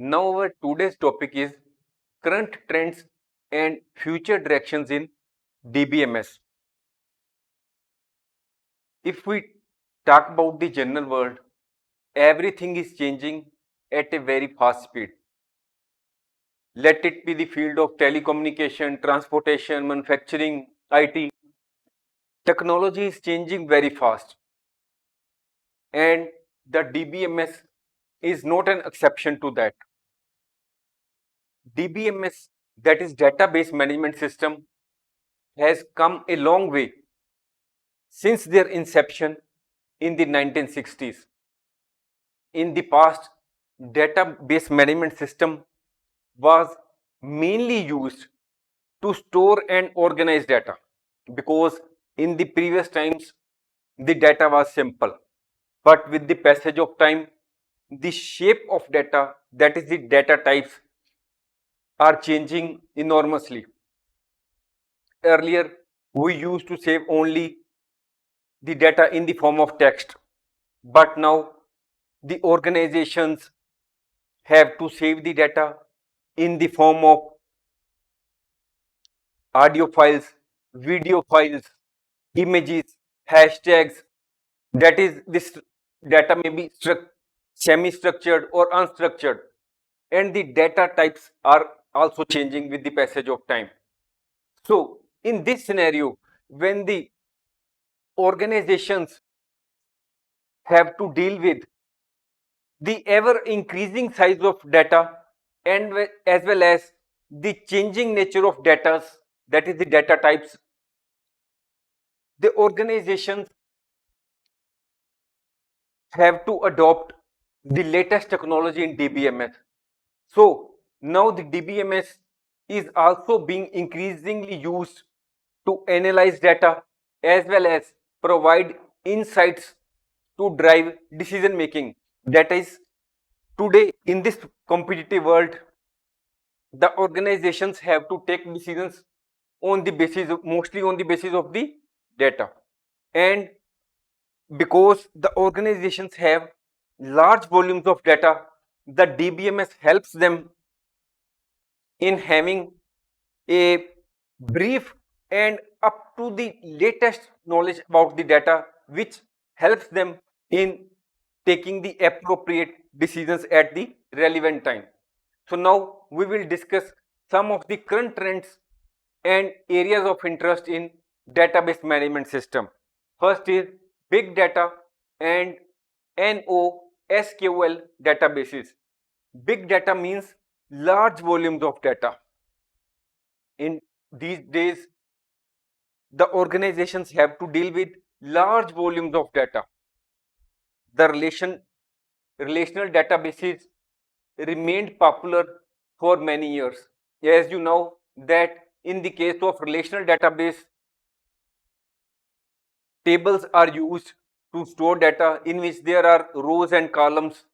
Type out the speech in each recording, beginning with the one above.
Now our today's topic is current trends and future directions in DBMS. If we talk about the general world, everything is changing at a very fast speed. Let it be the field of telecommunication, transportation, manufacturing, IT. Technology is changing very fast, and the DBMS is not an exception to that. DBMS, that is database management system, has come a long way since their inception in the 1960s. In the past, database management system was mainly used to store and organize data, because in the previous times the data was simple, but with the passage of time the shape of data, that is the data types, are changing enormously. Earlier we used to save only the data in the form of text, but now the organizations have to save the data in the form of audio files, video files, images, hashtags. That is, this data may be semi-structured or unstructured, and the data types are also changing with the passage of time. So in this scenario, when the organizations have to deal with the ever increasing size of data, and as well as the changing nature of data, that is the data types, the organizations have to adopt the latest technology in DBMS. So now the DBMS is also being increasingly used to analyze data as well as provide insights to drive decision making. That is, today in this competitive world, the organizations have to take decisions on the basis of, mostly on the basis of the data. And because the organizations have large volumes of data, the DBMS helps them in having a brief and up to the latest knowledge about the data, which helps them in taking the appropriate decisions at the relevant time. So now we will discuss some of the current trends and areas of interest in database management system. First is big data and NoSQL databases. Big data means large volumes of data. In these days, the organizations have to deal with large volumes of data. The relational databases remained popular for many years. As you know that in the case of relational database, tables are used to store data in which there are rows and columns.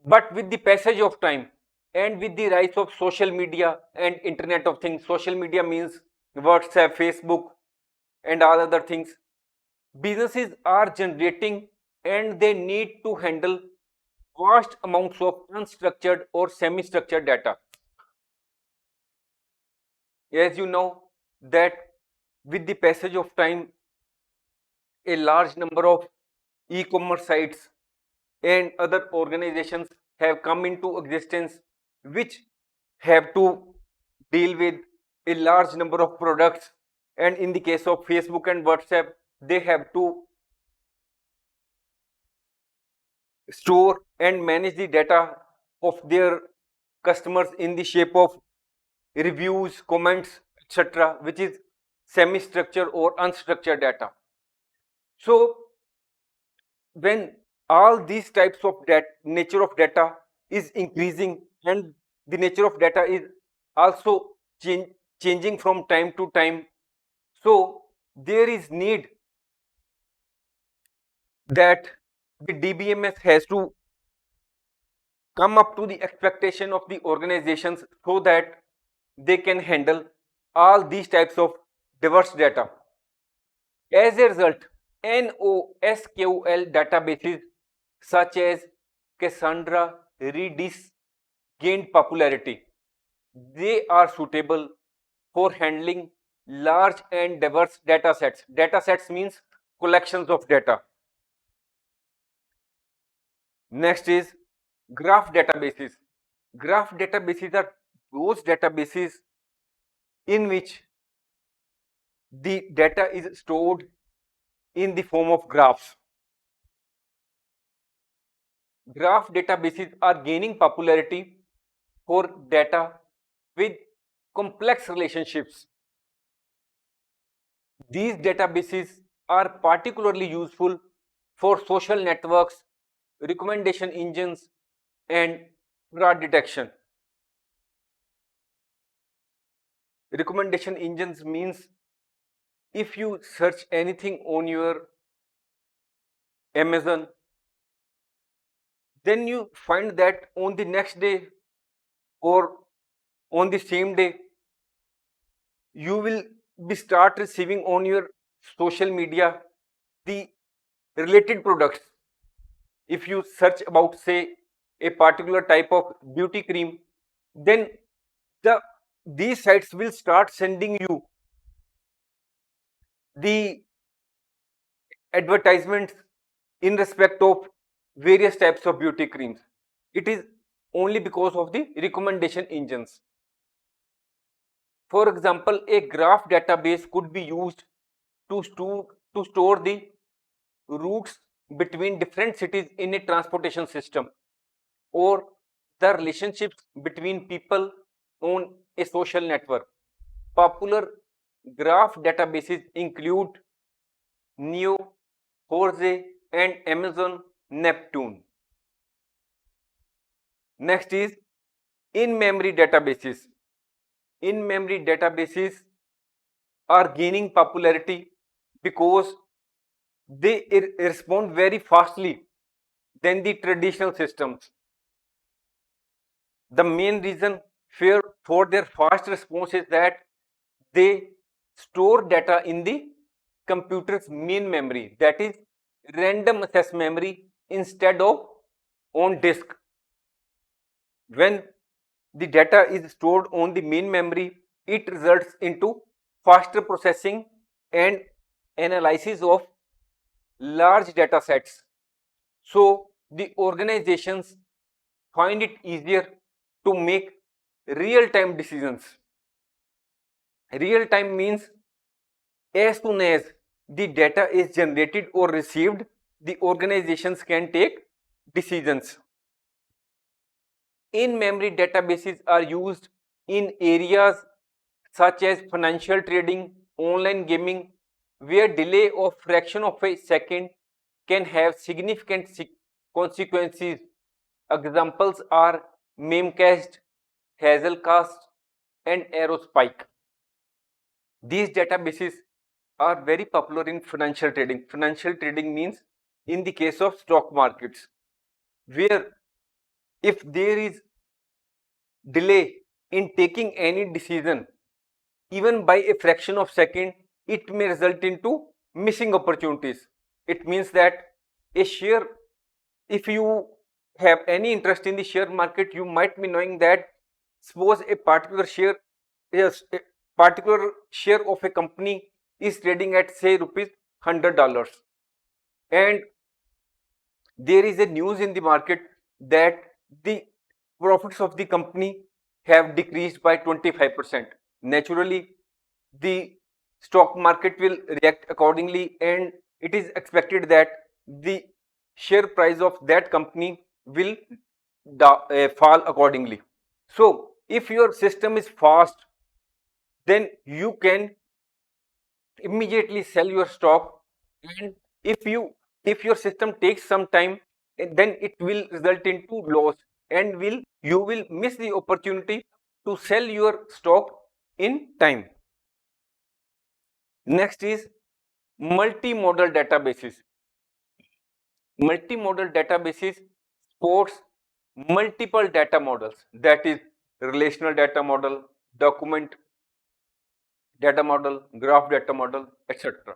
But with the passage of time and with the rise of social media and internet of things, social media means WhatsApp, Facebook and all other things, businesses are generating and they need to handle vast amounts of unstructured or semi-structured data. As you know that with the passage of time, a large number of e-commerce sites and other organizations have come into existence, which have to deal with a large number of products, and in the case of Facebook and WhatsApp, they have to store and manage the data of their customers in the shape of reviews, comments, etc., which is semi-structured or unstructured data. So when all these types of nature of data is increasing and the nature of data is also changing from time to time, so there is need that the DBMS has to come up to the expectation of the organizations so that they can handle all these types of diverse data. As a result, NoSQL databases such as Cassandra, Redis gained popularity. They are suitable for handling large and diverse data sets. Data sets means collections of data. Next is graph databases. Graph databases are those databases in which the data is stored in the form of graphs. Graph databases are gaining popularity for data with complex relationships. These databases are particularly useful for social networks, recommendation engines, and fraud detection. Recommendation engines means if you search anything on your Amazon, then you find that on the next day or on the same day, you will be start receiving on your social media the related products. If you search about, say, a particular type of beauty cream, then the these sites will start sending you the advertisements in respect of various types of beauty creams. It is only because of the recommendation engines. For example, a graph database could be used to store the routes between different cities in a transportation system, or the relationships between people on a social network. Popular graph databases include Neo, Horse, and Amazon Neptune. Next is in-memory databases. In-memory databases are gaining popularity because they respond very fastly than the traditional systems. The main reason for their fast response is that they store data in the computer's main memory, that is random access memory, instead of on disk. When the data is stored on the main memory, it results into faster processing and analysis of large data sets. So the organizations find it easier to make real-time decisions. Real-time means as soon as the data is generated or received, the organizations can take decisions. In-memory databases are used in areas such as financial trading, online gaming, where delay of fraction of a second can have significant consequences. Examples are Memcached, Hazelcast, and Aerospike. These databases are very popular in financial trading. Financial trading means in the case of stock markets, where if there is delay in taking any decision, even by a fraction of second, it may result into missing opportunities. It means that a share, if you have any interest in the share market, you might be knowing that suppose a particular share, yes, a particular share of a company is trading at, say, rupees $100, and there is a news in the market that the profits of the company have decreased by 25%. Naturally, the stock market will react accordingly, and it is expected that the share price of that company will fall accordingly. So if your system is fast, then you can immediately sell your stock, and if your system takes some time, then it will result into loss, and you will miss the opportunity to sell your stock in time. Next is multimodal databases. Multimodal databases supports multiple data models, that is relational data model, document data model, graph data model, etc.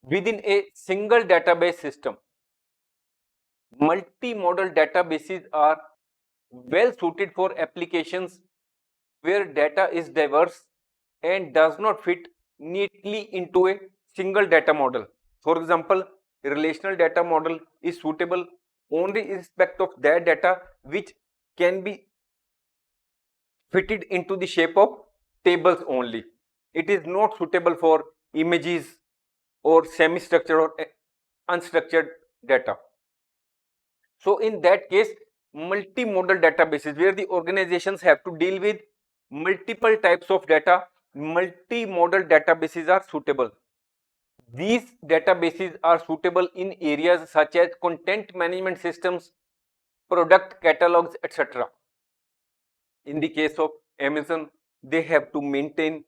within a single database system. Multi-model databases are well suited for applications where data is diverse and does not fit neatly into a single data model. For example, a relational data model is suitable only in respect of that data which can be fitted into the shape of tables only. It is not suitable for images or semi-structured or unstructured data. So in that case, multimodal databases where the organizations have to deal with multiple types of data, multimodal databases are suitable. These databases are suitable in areas such as content management systems, product catalogs, etc. In the case of Amazon, they have to maintain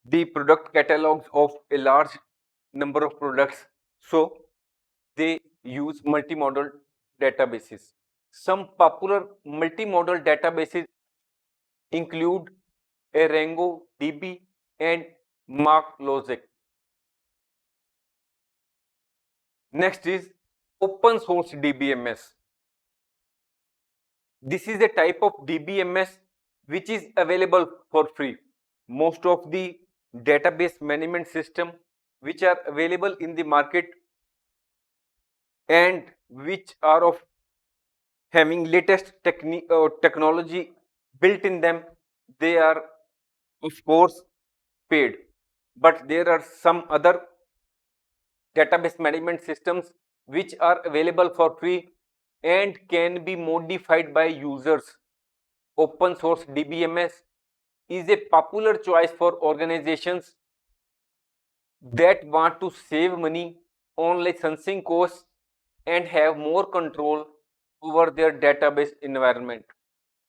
the product catalogs of a large number of products. So they use multimodal databases. Some popular multimodal databases include Erango DB and MarkLogic. Next is open source DBMS. This is a type of DBMS which is available for free. Most of the database management system which are available in the market and which are of having latest technology built in them, they are of course paid. But there are some other database management systems which are available for free and can be modified by users. Open source DBMS is a popular choice for organizations that want to save money on licensing costs and have more control over their database environment.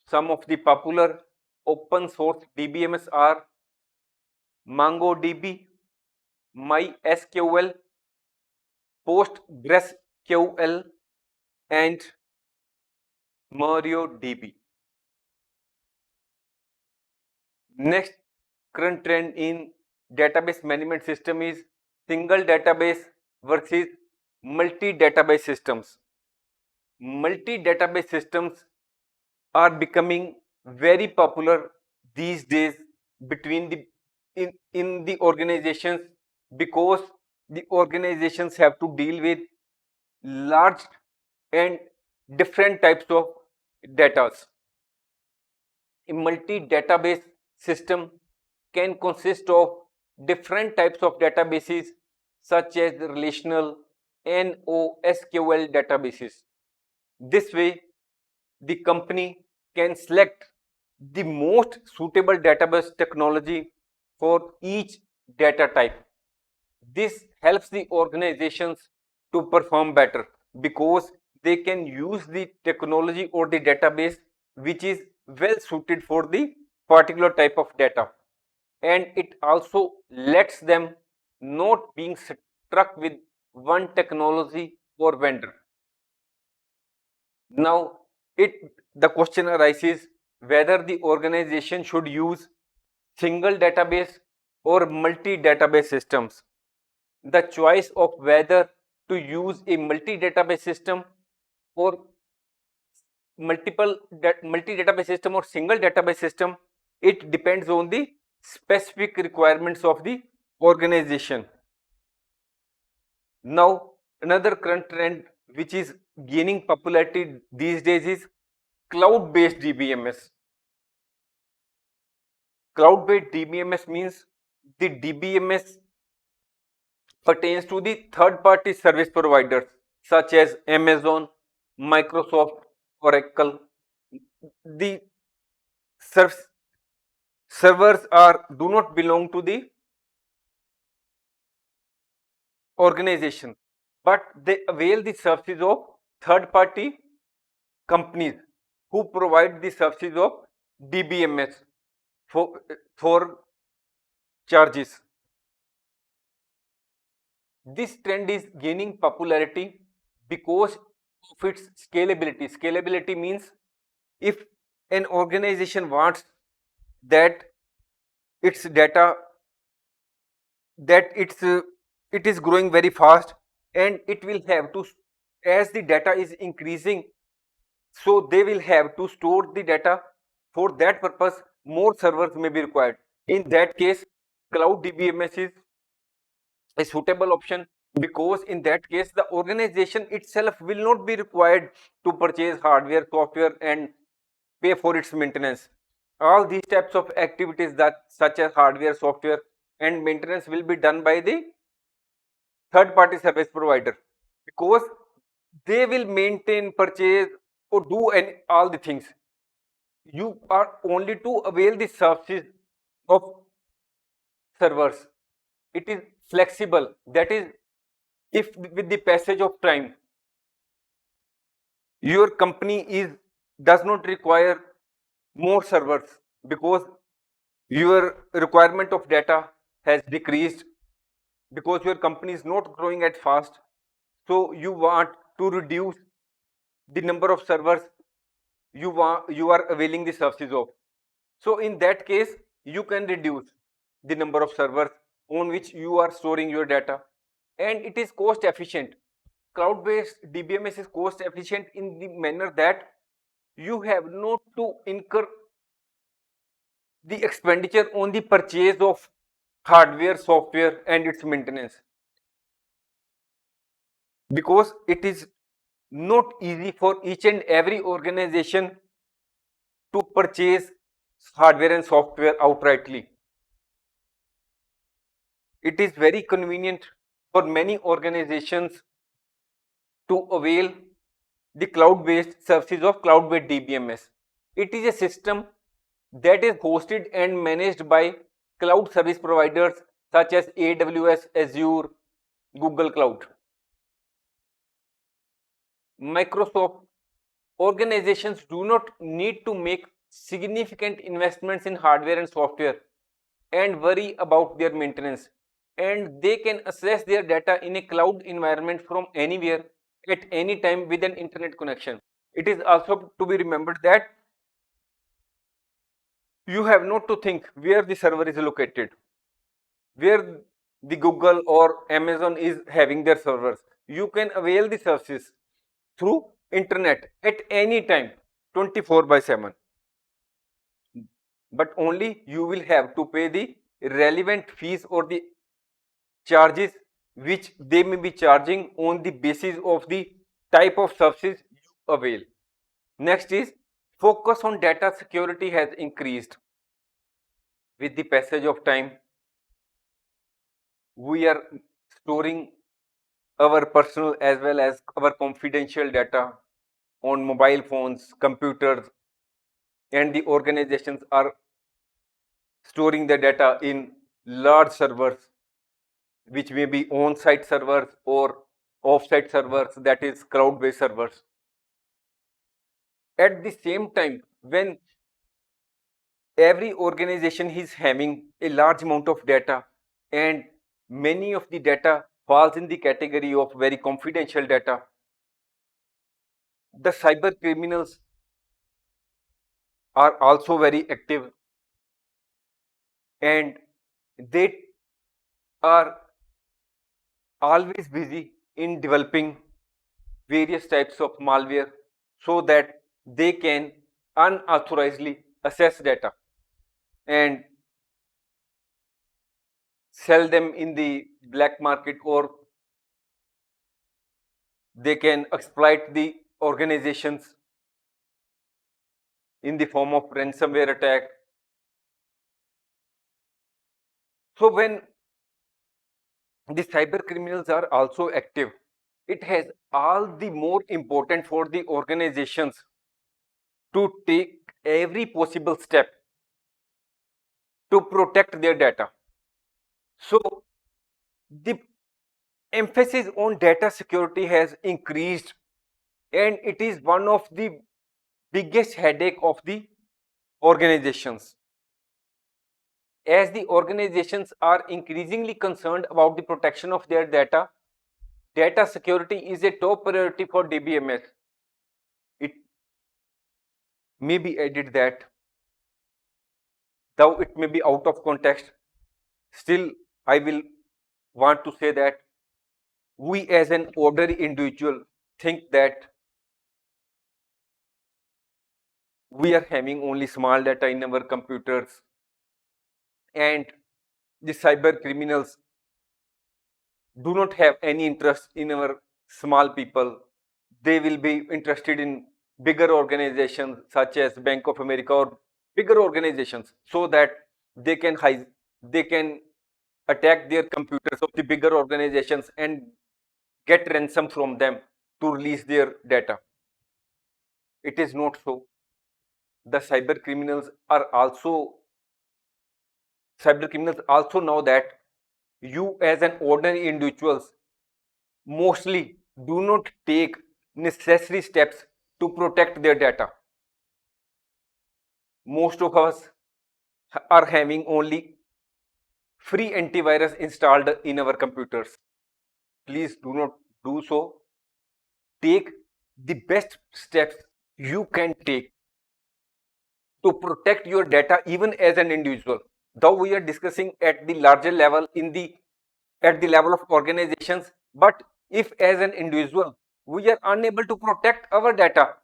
Some of the popular open source DBMS are MongoDB, MySQL, PostgreSQL, and MariaDB. Next current trend in database management system is single database versus multi-database systems. Multi-database systems are becoming very popular these days between the in the organizations because the organizations have to deal with large and different types of data. A multi-database system can consist of different types of databases such as relational NoSQL databases. This way, the company can select the most suitable database technology for each data type. This helps the organizations to perform better because they can use the technology or the database which is well suited for the particular type of data, and it also lets them not being struck with one technology or vendor. Now the question arises whether the organization should use single database or multi database systems. The choice of whether to use a multi database system or multi database system or single database system, it depends on the specific requirements of the organization. Now another current trend which is gaining popularity these days is cloud based DBMS. Cloud based DBMS means the DBMS pertains to the third party service providers such as Amazon, Microsoft, Oracle. The servers are do not belong to the organization, but they avail the services of third party companies who provide the services of DBMS for charges. This trend is gaining popularity because of its scalability. Scalability means if an organization wants that its data that it is growing very fast and it will have to as the data is increasing, so they will have to store the data. For that purpose, more servers may be required. In that case, cloud DBMS is a suitable option, because in that case the organization itself will not be required to purchase hardware, software and pay for its maintenance. All these types of activities, that such as hardware, software and maintenance, will be done by the third party service provider, because they will maintain, purchase or do all the things. You are only to avail the services of servers. It is flexible, that is, if with the passage of time your company is does not require more servers, because your requirement of data has decreased, because your company is not growing at fast, so you want to reduce the number of servers you are availing the services of. So in that case you can reduce the number of servers on which you are storing your data, and it is cost efficient. Cloud based DBMS is cost efficient in the manner that you have not to incur the expenditure on the purchase of hardware, software and its maintenance, because it is not easy for each and every organization to purchase hardware and software outrightly. It is very convenient for many organizations to avail the cloud based services of cloud based DBMS. It is a system that is hosted and managed by cloud service providers such as AWS, Azure, Google Cloud, Microsoft. Organizations do not need to make significant investments in hardware and software and worry about their maintenance, and they can access their data in a cloud environment from anywhere at any time with an internet connection. It is also to be remembered that you have not to think where the server is located, where the Google or Amazon is having their servers. You can avail the services through internet at any time, 24 by 7, but only you will have to pay the relevant fees or the charges which they may be charging on the basis of the type of services you avail. Next is, focus on data security has increased. With the passage of time, we are storing our personal as well as our confidential data on mobile phones, computers, and the organizations are storing the data in large servers, which may be on-site servers or off-site servers, that is cloud-based servers. At the same time, when every organization is having a large amount of data and many of the data falls in the category of very confidential data, the cyber criminals are also very active, and they are always busy in developing various types of malware so that they can unauthorizedly access data and sell them in the black market, or they can exploit the organizations in the form of ransomware attack. So when the cyber criminals are also active, it has all the more important for the organizations to take every possible step to protect their data. So the emphasis on data security has increased, and it is one of the biggest headache of the organizations. As the organizations are increasingly concerned about the protection of their data, data security is a top priority for DBMS. It may be added that, though it may be out of context, still I will want to say that we as an ordinary individual think that we are having only small data in our computers, and the cyber criminals do not have any interest in our small people. They will be interested in bigger organizations such as Bank of America or bigger organizations, so that they can they can attack their computers of the bigger organizations and get ransom from them to release their data. It is not so. The cyber criminals also know that you as an ordinary individuals mostly do not take necessary steps to protect their data. Most of us are having only free antivirus installed in our computers. Please do not do so. Take the best steps you can take to protect your data even as an individual. Though we are discussing at the larger level at the level of organizations, but if as an individual we are unable to protect our data,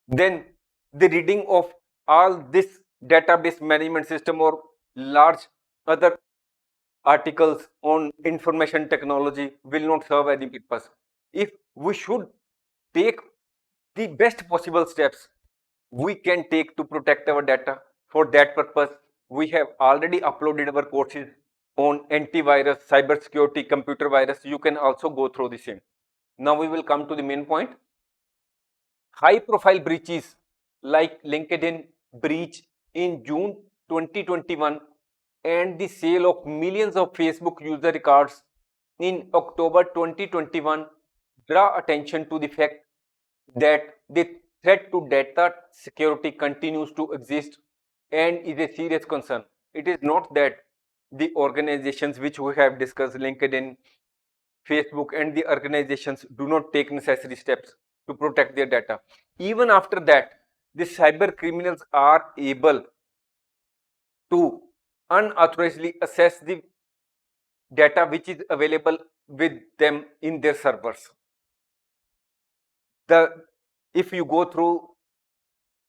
then the reading of all this database management system or large other articles on information technology will not serve any purpose. If we should take the best possible steps we can take to protect our data, for that purpose we have already uploaded our courses on antivirus, cyber security, computer virus. You can also go through the same. Now we will come to the main point. High profile breaches like LinkedIn breach in June 2021 and the sale of millions of Facebook user records in October 2021 draw attention to the fact that the threat to data security continues to exist and is a serious concern. It is not that the organizations which we have discussed, LinkedIn, Facebook, and the organizations do not take necessary steps to protect their data. Even after that, the cyber criminals are able to unauthorizedly access the data which is available with them in their servers. If you go through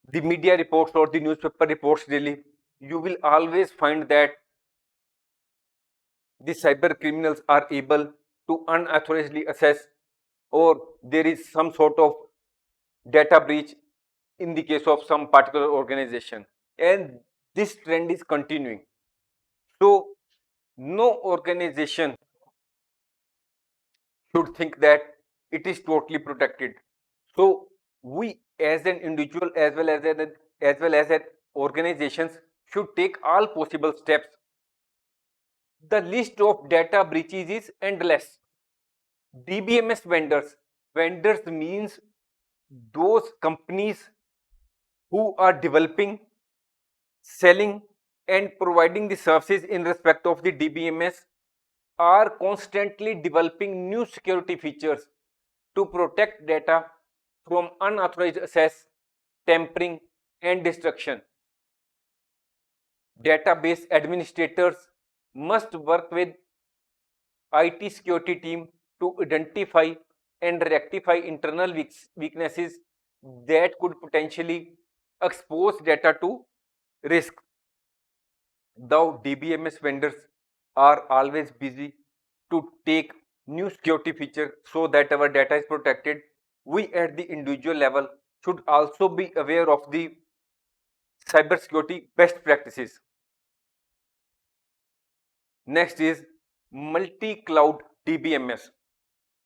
the media reports or the newspaper reports daily, you will always find that the cyber criminals are able to unauthorizedly access, or there is some sort of data breach in the case of some particular organization, and this trend is continuing. So no organization should think that it is totally protected. So we as an individual as well as organizations should take all possible steps. The list of data breaches is endless. DBMS vendors means those companies who are developing, selling, and providing the services in respect of the DBMS are constantly developing new security features to protect data from unauthorized access, tampering, and destruction. Database administrators must work with IT security team to identify and rectify internal weaknesses that could potentially expose data to risk. Though DBMS vendors are always busy to take new security features so that our data is protected, we at the individual level should also be aware of the cybersecurity best practices. Next is multi-cloud DBMS.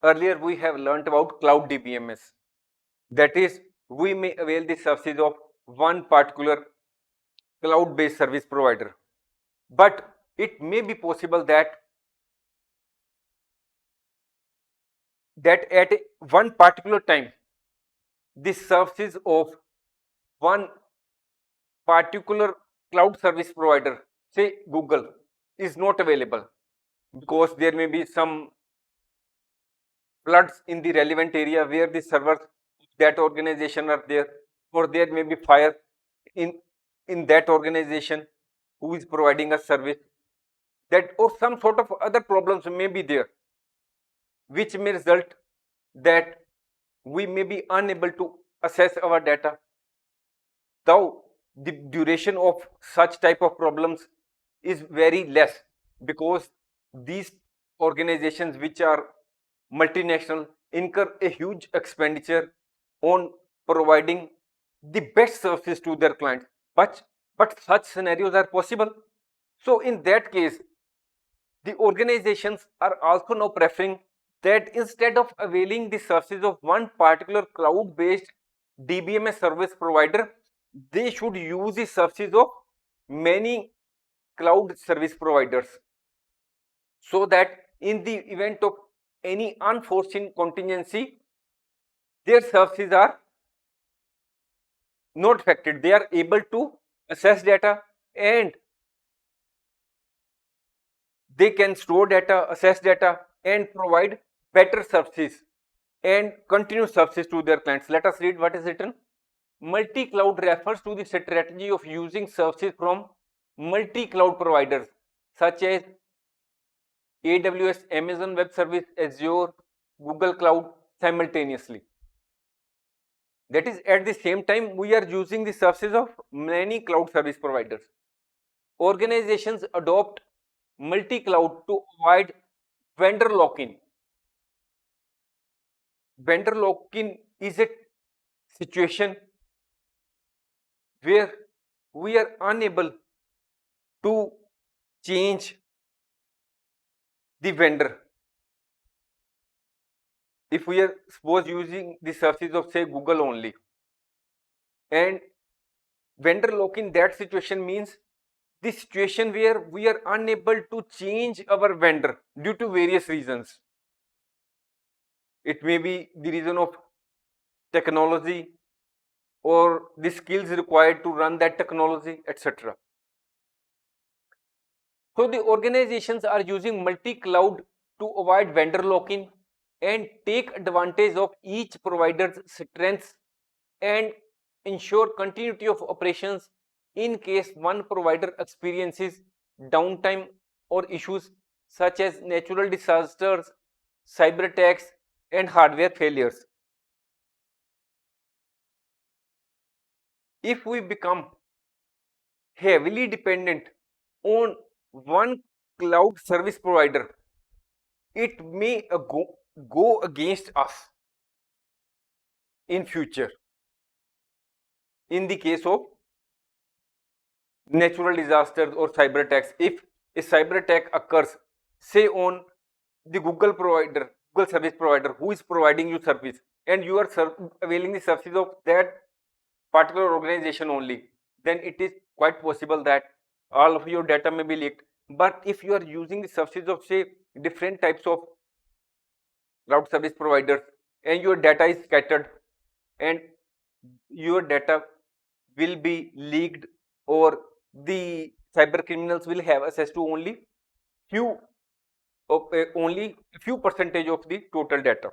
Earlier we have learnt about cloud DBMS. That is, we may avail the services of one particular cloud-based service provider. But it may be possible that at one particular time, the services of one particular cloud service provider, say Google, is not available because there may be some floods in the relevant area where the servers that organization are there, or there may be fire in that organization who is providing a service, that or some sort of other problems may be there, which may result that we may be unable to assess our data. Though the duration of such type of problems is very less, because these organizations which are multinational incur a huge expenditure on providing the best services to their clients. But such scenarios are possible. So in that case, the organizations are also now preferring that instead of availing the services of one particular cloud-based DBMS service provider, they should use the services of many cloud service providers, so that in the event of any unforeseen contingency, their services are not affected. They are able to assess data, and they can store data, assess data, and provide better services and continue services to their clients. Let us read what is written. Multi-cloud refers to the strategy of using services from multi-cloud providers such as AWS, Amazon Web Service, Azure, Google Cloud simultaneously. That is, at the same time, we are using the services of many cloud service providers. Organizations adopt multi-cloud to avoid vendor lock-in. Vendor lock-in is a situation where we are unable to change the vendor. If we are suppose using the services of say Google only, and vendor lock-in, that situation means the situation where we are unable to change our vendor due to various reasons. It may be the reason of technology or the skills required to run that technology, etc. So the organizations are using multi-cloud to avoid vendor lock-in and take advantage of each provider's strengths and ensure continuity of operations in case one provider experiences downtime or issues such as natural disasters, cyber attacks, and hardware failures. If we become heavily dependent on one cloud service provider, it may go against us in future in the case of natural disasters or cyber attacks. If a cyber attack occurs, say on the Google service provider who is providing you service, and you are availing the services of that particular organization only, then it is quite possible that all of your data may be leaked. But if you are using the services of say different types of cloud service providers and your data is scattered, and your data will be leaked, or the cyber criminals will have access to few only few percentage of the total data.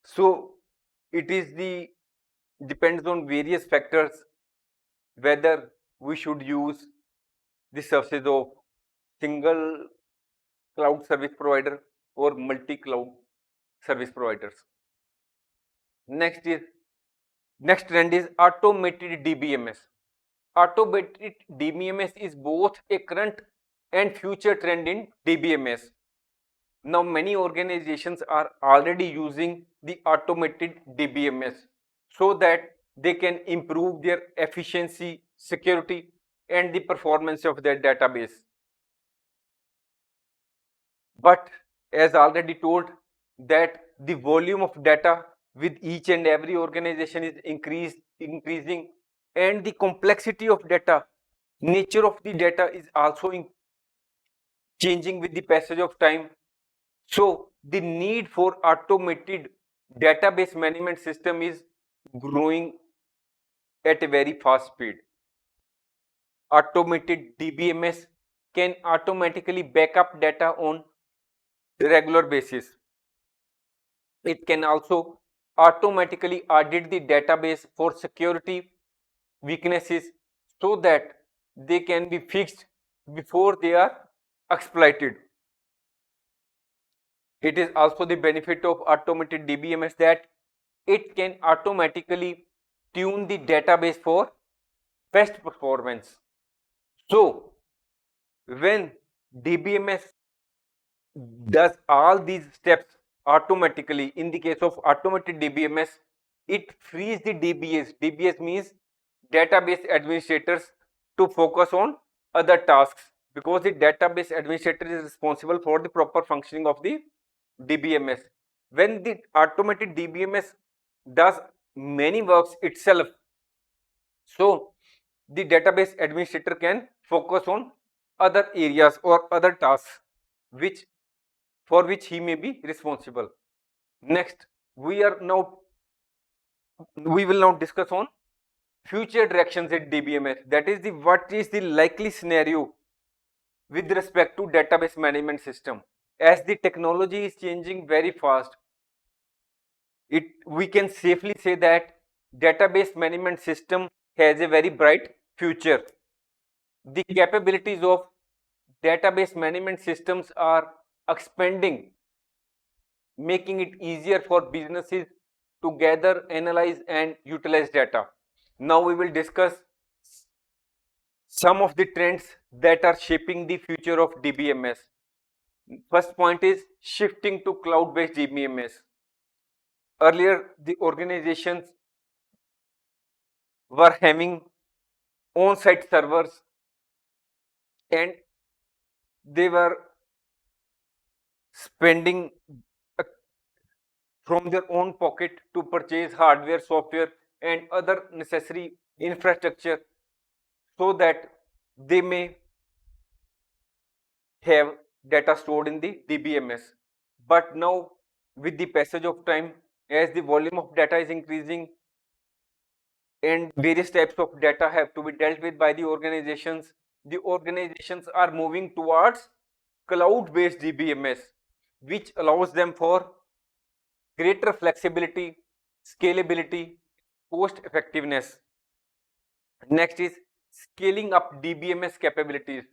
So it is the depends on various factors whether we should use the services of single cloud service provider or multi cloud service providers. Next trend is automated DBMS. Automated DBMS is both a current and future trend in DBMS. Now many organizations are already using the automated DBMS so that they can improve their efficiency, security, and the performance of their database. But as already told, that the volume of data with each and every organization is increasing, and the complexity of data, nature of the data is also changing with the passage of time. So the need for automated database management system is growing at a very fast speed. Automated DBMS can automatically back up data on regular basis. It can also automatically audit the database for security weaknesses so that they can be fixed before they are exploited. It is also the benefit of automated DBMS that it can automatically tune the database for best performance. So when DBMS does all these steps automatically, in the case of automated DBMS, it frees the DBS. DBS means database administrators to focus on other tasks, because the database administrator is responsible for the proper functioning of the DBMS. When the automated DBMS does many works itself, so the database administrator can focus on other areas or other tasks which for which he may be responsible. Next, we will now discuss on future directions at DBMS. That is the what is the likely scenario with respect to database management system. As the technology is changing very fast, we can safely say that database management system has a very bright future. The capabilities of database management systems are expanding, making it easier for businesses to gather, analyze, and utilize data. Now we will discuss some of the trends that are shaping the future of DBMS. First point is shifting to cloud-based DBMS. Earlier, the organizations were having on-site servers and they were spending from their own pocket to purchase hardware, software, and other necessary infrastructure so that they may have data stored in the DBMS. But now, with the passage of time, as the volume of data is increasing and various types of data have to be dealt with by the organizations are moving towards cloud-based DBMS, which allows them for greater flexibility, scalability, cost effectiveness. Next is scaling up DBMS capabilities.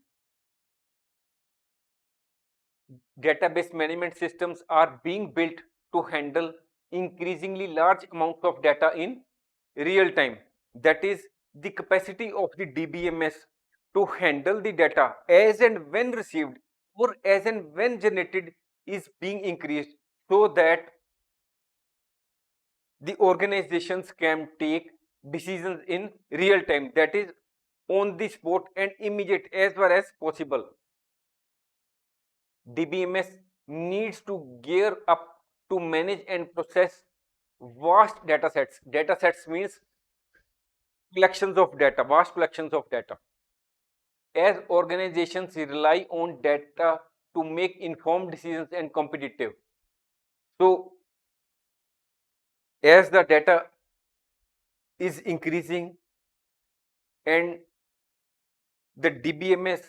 Database management systems are being built to handle increasingly large amounts of data in real time. That is, the capacity of the DBMS to handle the data as and when received or as and when generated is being increased, so that the organizations can take decisions in real time, that is on the spot and immediate as far as possible. DBMS needs to gear up to manage and process vast data sets. Data sets means collections of data, vast collections of data. As organizations rely on data to make informed decisions and competitive. So, as the data is increasing and the DBMS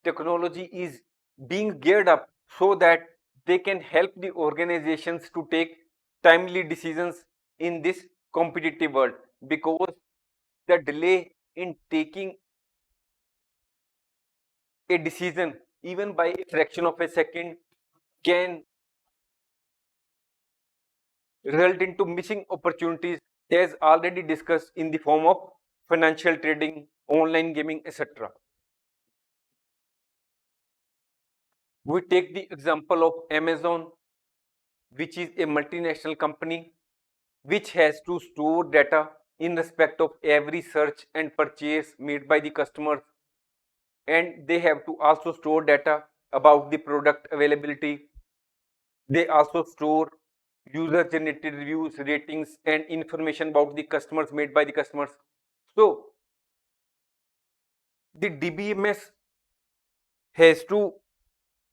technology is being geared up so that they can help the organizations to take timely decisions in this competitive world, because the delay in taking a decision even by a fraction of a second can result into missing opportunities, as already discussed, in the form of financial trading, online gaming, etc. We take the example of Amazon, which is a multinational company which has to store data in respect of every search and purchase made by the customers, and they have to also store data about the product availability. They also store user generated reviews, ratings, and information about the customers made by the customers. So the DBMS has to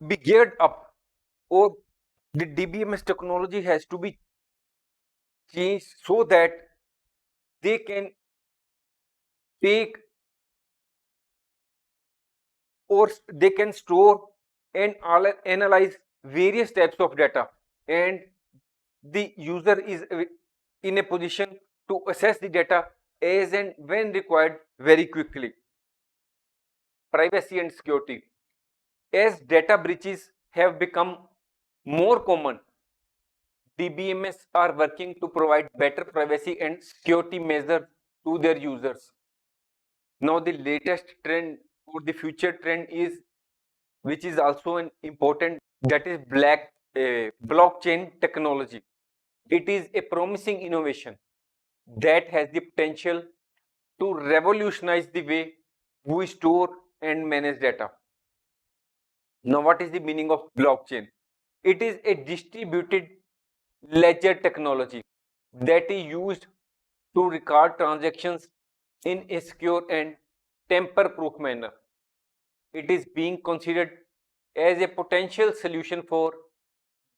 be geared up, or the DBMS technology has to be changed so that they can take or they can store and analyze various types of data, and the user is in a position to assess the data as and when required very quickly. Privacy and security. As data breaches have become More common, DBMS are working to provide better privacy and security measures to their users. Now the latest trend or the future trend is, which is also an important, that is blockchain technology. It is a promising innovation that has the potential to revolutionize the way we store and manage data. Now, what is the meaning of blockchain? It is a distributed ledger technology that is used to record transactions in a secure and tamper-proof manner. It is being considered as a potential solution for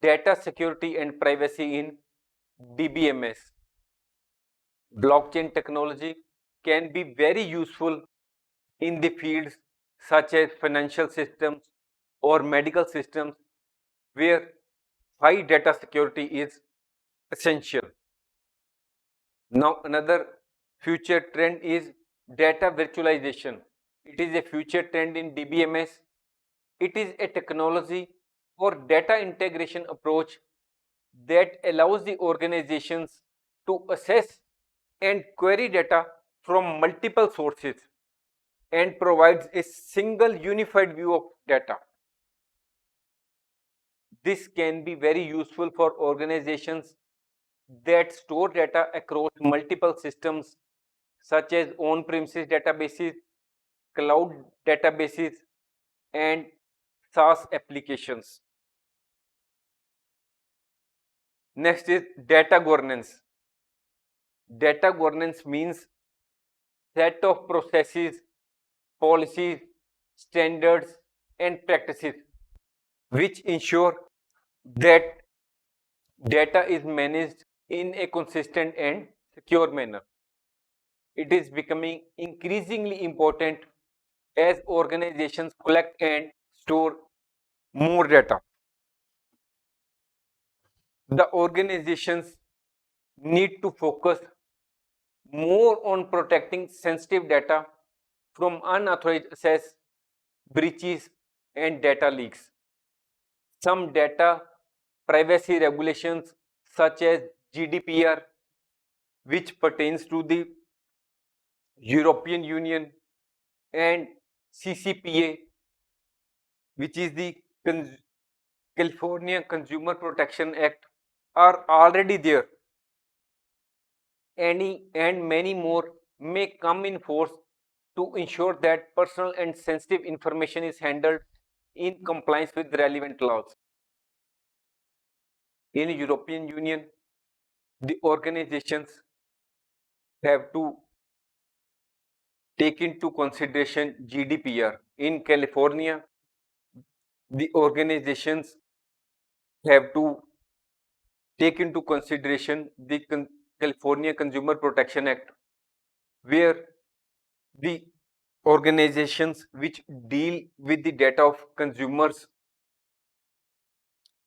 data security and privacy in DBMS. Blockchain technology can be very useful in the fields such as financial systems or medical systems where high data security is essential. Now, another future trend is data virtualization. It is a future trend in DBMS. It is a technology or data integration approach that allows the organizations to assess and query data from multiple sources and provides a single unified view of data. This can be very useful for organizations that store data across multiple systems such as on-premises databases, cloud databases, and SaaS applications. Next is data governance. Data governance means set of processes, policies, standards, and practices which ensure that data is managed in a consistent and secure manner. It is becoming increasingly important as organizations collect and store more data. The organizations need to focus more on protecting sensitive data from unauthorized access, breaches, and data leaks. Some data privacy regulations such as GDPR, which pertains to the European Union, and CCPA, which is the California Consumer Protection Act, are already there. Any and many more may come in force to ensure that personal and sensitive information is handled in compliance with relevant laws. In European Union, the organizations have to take into consideration GDPR. In California, the organizations have to take into consideration the California Consumer Protection Act, where the organizations which deal with the data of consumers,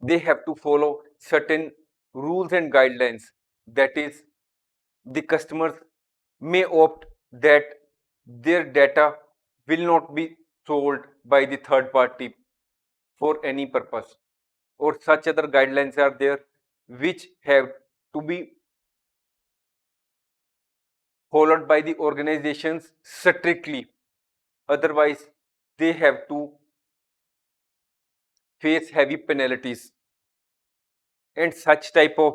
they have to follow certain rules and guidelines. That is, the customers may opt that their data will not be sold by the third party for any purpose, or such other guidelines are there which have to be followed by the organizations strictly. Otherwise, they have to face heavy penalties. And such type of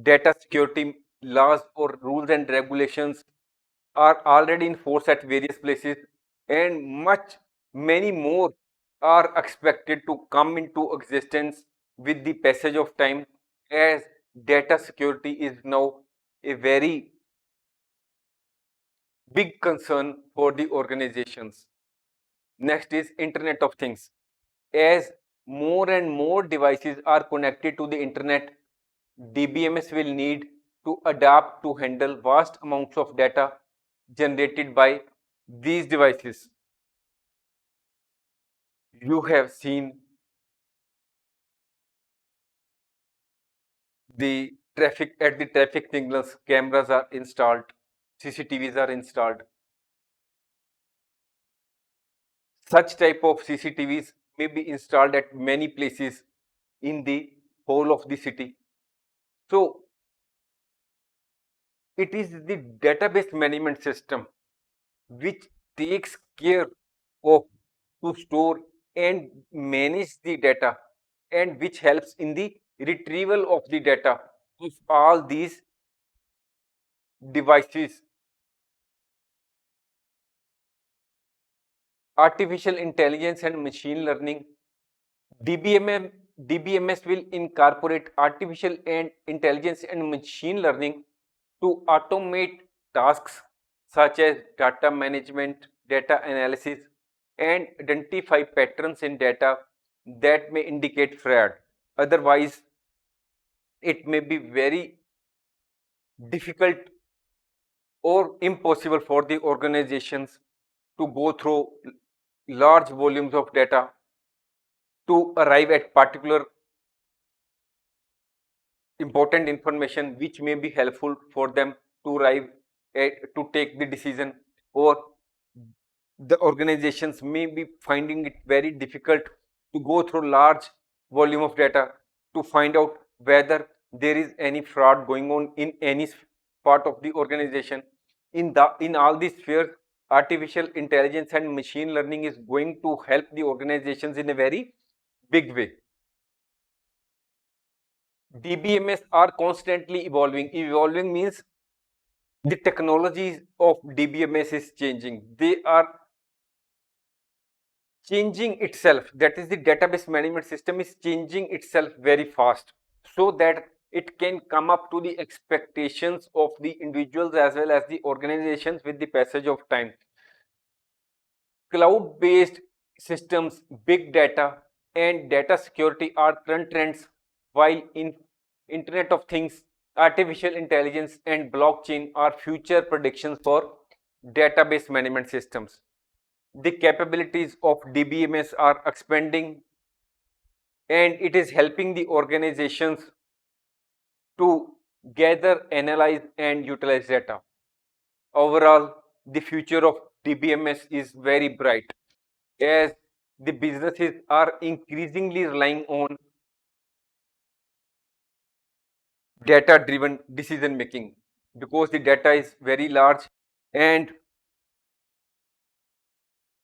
data security laws or rules and regulations are already in force at various places, and many more are expected to come into existence with the passage of time, as data security is now a very big concern for the organizations. Next is Internet of Things. As more and more devices are connected to the internet, DBMS will need to adapt to handle vast amounts of data generated by these devices. You have seen the traffic signals, cameras are installed, CCTVs are installed. Such type of CCTVs may be installed at many places in the whole of the city. So it is the database management system which takes care of to store and manage the data, and which helps in the retrieval of the data of all these devices. Artificial intelligence and machine learning. DBMS will incorporate artificial and intelligence and machine learning to automate tasks such as data management, data analysis, and identify patterns in data that may indicate fraud. Otherwise, it may be very difficult or impossible for the organizations to go through large volumes of data to arrive at particular important information which may be helpful for them to arrive to take the decision, or the organizations may be finding it very difficult to go through large volume of data to find out whether there is any fraud going on in any part of the organization. In all these spheres, artificial intelligence and machine learning is going to help the organizations in a very big way. DBMS are constantly evolving. Evolving means the technologies of DBMS is changing. They are changing itself. That is, the database management system is changing itself very fast so that it can come up to the expectations of the individuals as well as the organizations with the passage of time. Cloud-based systems, big data, and data security are current trends, while in Internet of Things, artificial intelligence, and blockchain are future predictions for database management systems. The capabilities of DBMS are expanding, and it is helping the organizations to gather, analyze, and utilize data. Overall, the future of DBMS is very bright, as the businesses are increasingly relying on data driven decision making, because the data is very large and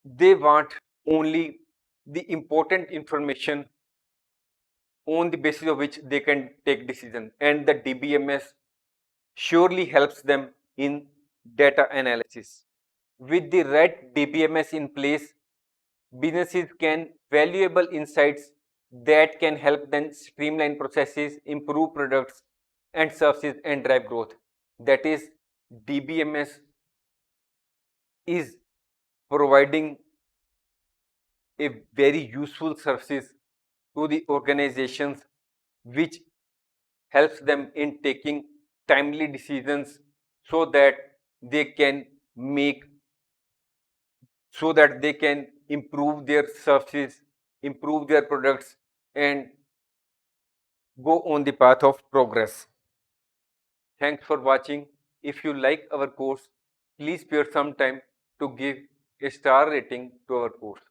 they want only the important information on the basis of which they can take decision, and the DBMS surely helps them in data analysis. With the right DBMS in place, businesses can valuable insights that can help them streamline processes, improve products and services, and drive growth. That is, DBMS is providing a very useful services to the organizations, which helps them in taking timely decisions so that they can make so that they can improve their services, improve their products, and go on the path of progress. Thanks for watching. If you like our course, please spare some time to give a star rating to our course.